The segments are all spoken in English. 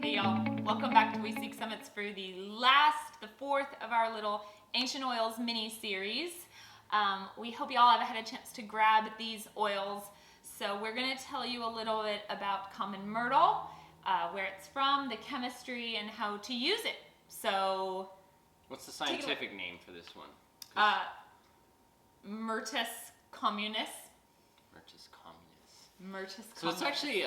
Hey y'all, welcome back to We Seek Summits for the fourth of our little Ancient Oils mini-series. We hope y'all have had a chance to grab these oils. So we're going to tell you a little bit about common myrtle, where it's from, the chemistry, and how to use it. So, what's the scientific name for this one? Myrtus communis. Myrtus communis. Myrtus communis. So it's actually,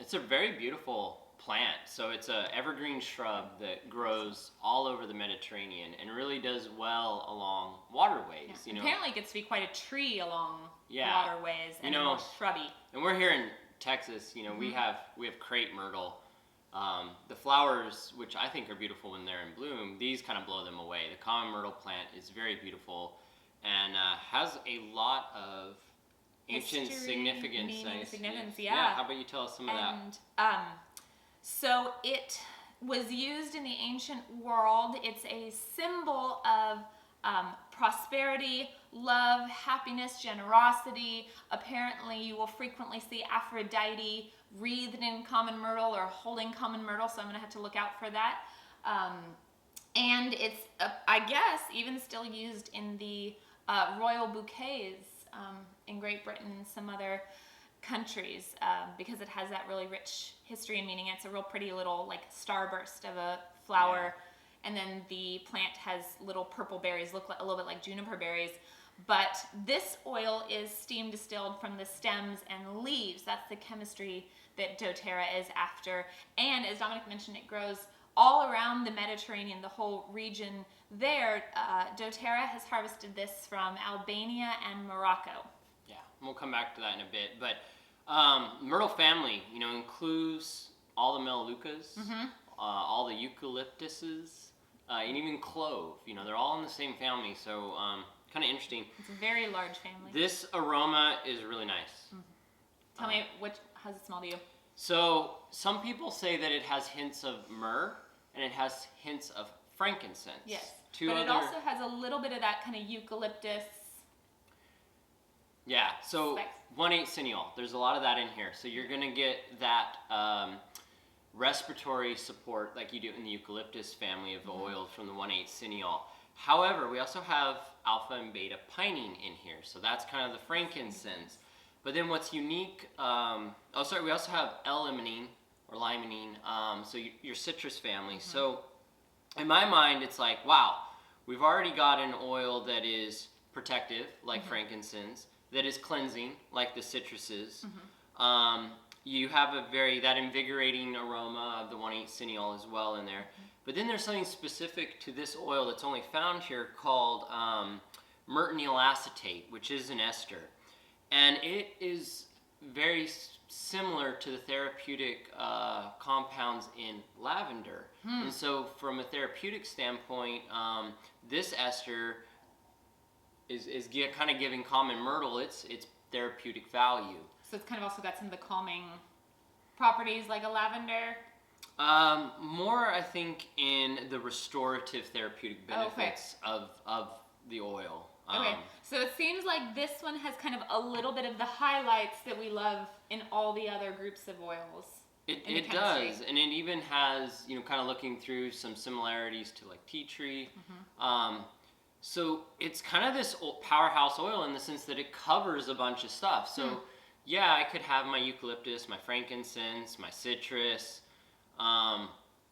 it's a very beautiful plant. So it's an evergreen shrub that grows all over the Mediterranean and really does well along waterways. Yeah. Apparently it gets to be quite a tree along waterways and more shrubby. And we're here in Texas, we have crepe myrtle. The flowers, which I think are beautiful when they're in bloom, these kind of blow them away. The common myrtle plant is very beautiful and has a lot of ancient significance. Yeah. How about you tell us some of that? So it was used in the ancient world. It's a symbol of prosperity, love, happiness, generosity. Apparently you will frequently see Aphrodite wreathed in common myrtle or holding common myrtle, so I'm going to have to look out for that. And it's, I guess, even still used in the royal bouquets in Great Britain and some other countries because it has that really rich history and meaning. It's a real pretty little like starburst of a flower, and then the plant has little purple berries, look a little bit like juniper berries. But this oil is steam distilled from the stems and leaves. That's the chemistry that doTERRA is after. And as Dominic mentioned, it grows all around the Mediterranean, the whole region there. doTERRA has harvested this from Albania and Morocco. Yeah, we'll come back to that in a bit. But Myrtle Family, includes all the melaleucas, all the eucalyptuses, and even clove. They're all in the same family, so kind of interesting. It's a very large family. This aroma is really nice. Tell me, how's it smell to you? So some people say that it has hints of myrrh and it has hints of frankincense. Yes, but it also has a little bit of that kind of eucalyptus. Yeah, so 1,8 cineol. There's a lot of that in here. So you're going to get that respiratory support like you do in the eucalyptus family of oils from the 1,8 cineol. However, we also have alpha and beta pinene in here. So that's kind of the frankincense. But then what's unique, we also have Limonene or limonene, so your citrus family. So in my mind, it's like, wow, we've already got an oil that is protective, like frankincense, that is cleansing, like the citruses. You have that invigorating aroma of the 1,8 cineol as well in there. But then there's something specific to this oil that's only found here called myrtenyl acetate, which is an ester. And it is very similar to the therapeutic compounds in lavender. And so from a therapeutic standpoint, this ester is kind of giving common myrtle its therapeutic value. So it's kind of also got some of the calming properties like a lavender? More, I think, in the restorative therapeutic benefits of the oil. Okay, so it seems like this one has kind of a little bit of the highlights that we love in all the other groups of oils. It does, and it even has, kind of looking through some similarities to like tea tree. So it's kind of this powerhouse oil in the sense that it covers a bunch of stuff. So yeah, I could have my eucalyptus, my frankincense, my citrus,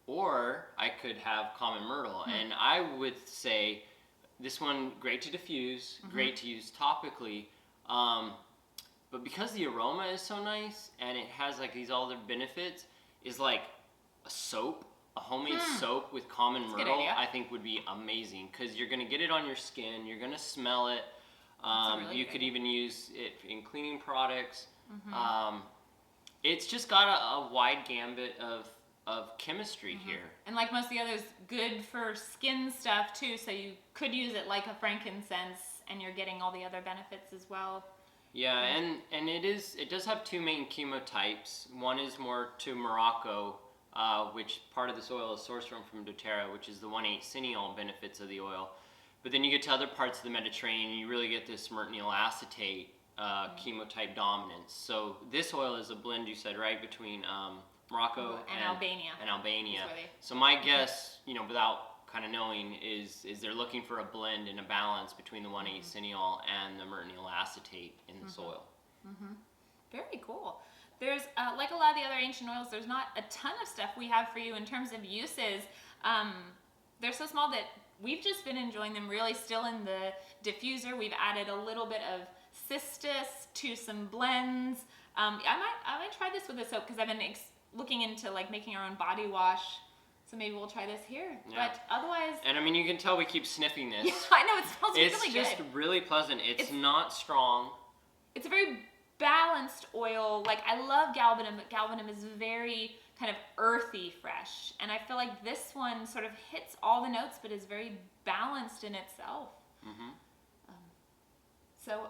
or I could have common myrtle. And I would say this one, great to diffuse, great to use topically, but because the aroma is so nice and it has like these other benefits, is like a soap, a homemade soap with common myrtle, I think would be amazing because you're going to get it on your skin, you're going to smell it, you could even use it in cleaning products. It's just got a wide gambit of chemistry here. And like most of the others, good for skin stuff too, so you could use it like a frankincense and you're getting all the other benefits as well. Yeah, and it does have two main chemotypes. One is more to Morocco, which part of this oil is sourced from doTERRA, which is the 1,8 cineol benefits of the oil. But then you get to other parts of the Mediterranean and you really get this myrtenyl acetate chemotype dominance. So this oil is a blend, you said, right, between Morocco and Albania. And Albania. That's where they- So my guess, you know, without kind of knowing, is they're looking for a blend and a balance between the 1,8 cineol and the myrtonyl acetate in the soil. Very cool. There's, like a lot of the other ancient oils, there's not a ton of stuff we have for you in terms of uses. They're so small that we've just been enjoying them really still in the diffuser. We've added a little bit of Cistus to some blends. I might try this with a soap because I've been looking into like making our own body wash. So maybe we'll try this here. Yeah. But otherwise... And I mean, you can tell we keep sniffing this. Yeah, I know, it smells really good. It's just really pleasant. It's not strong. It's a very balanced oil. Like, I love Galbanum, but Galbanum is very kind of earthy fresh. And I feel like this one sort of hits all the notes, but is very balanced in itself.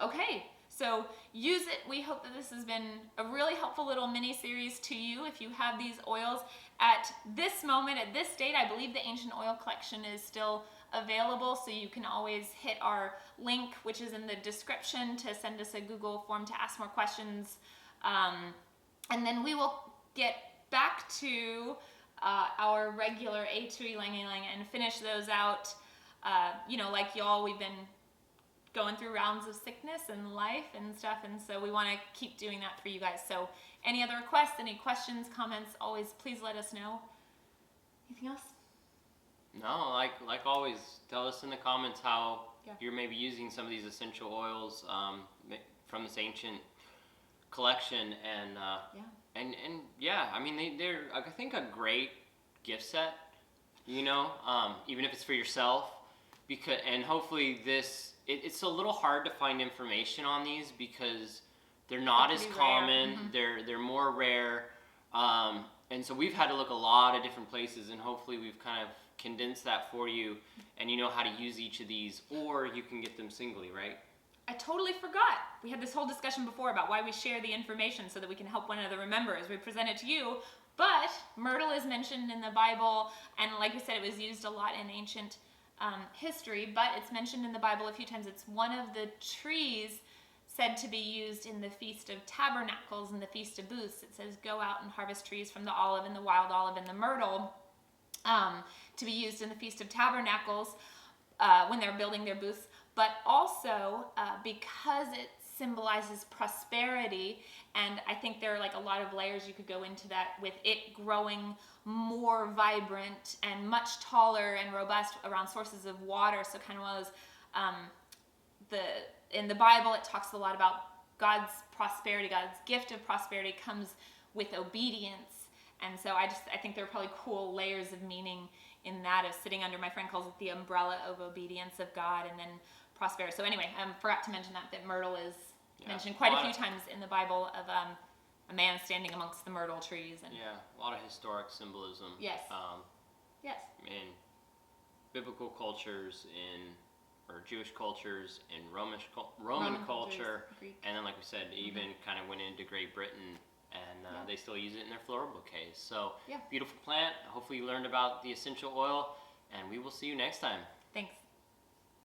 Okay. So use it. We hope that this has been a really helpful little mini series to you if you have these oils. At this moment, at this date, I believe the Ancient Oil Collection is still available, so you can always hit our link, which is in the description, to send us a Google form to ask more questions. And then we will get back to our regular A2 Ylang Ylang and finish those out. You know, like y'all, we've been going through rounds of sickness and life and stuff, and so we want to keep doing that for you guys. So any other requests, any questions, comments, always please let us know. Anything else? No, like always, tell us in the comments how you're maybe using some of these essential oils from this ancient collection, and yeah, I mean they're I think a great gift set, you know, even if it's for yourself, and hopefully this. It's a little hard to find information on these because they're not as common. They're more rare, and so we've had to look a lot of different places, and hopefully we've kind of condensed that for you, and you know how to use each of these, or you can get them singly, right? I totally forgot. We had this whole discussion before about why we share the information so that we can help one another remember as we present it to you. But myrtle is mentioned in the Bible, and like we said, it was used a lot in ancient history, but it's mentioned in the Bible a few times. It's one of the trees said to be used in the Feast of Tabernacles and the Feast of Booths. It says, go out and harvest trees from the olive and the wild olive and the myrtle to be used in the Feast of Tabernacles when they're building their booths. But also because it symbolizes prosperity, and I think there are like a lot of layers you could go into that, with it growing more vibrant and much taller and robust around sources of water. So kind of one of those, in the Bible it talks a lot about God's prosperity, God's gift of prosperity comes with obedience. And so I think there are probably cool layers of meaning in that, of sitting under, my friend calls it the umbrella of obedience of God, and then prosperity. So anyway, I forgot to mention that myrtle is mentioned quite a few times in the Bible, of a man standing amongst the myrtle trees. And a lot of historic symbolism. Yes. In biblical cultures, or Jewish cultures, in Roman culture, and then like we said, even kind of went into Great Britain, and they still use it in their floral bouquets. So beautiful plant. Hopefully you learned about the essential oil, and we will see you next time.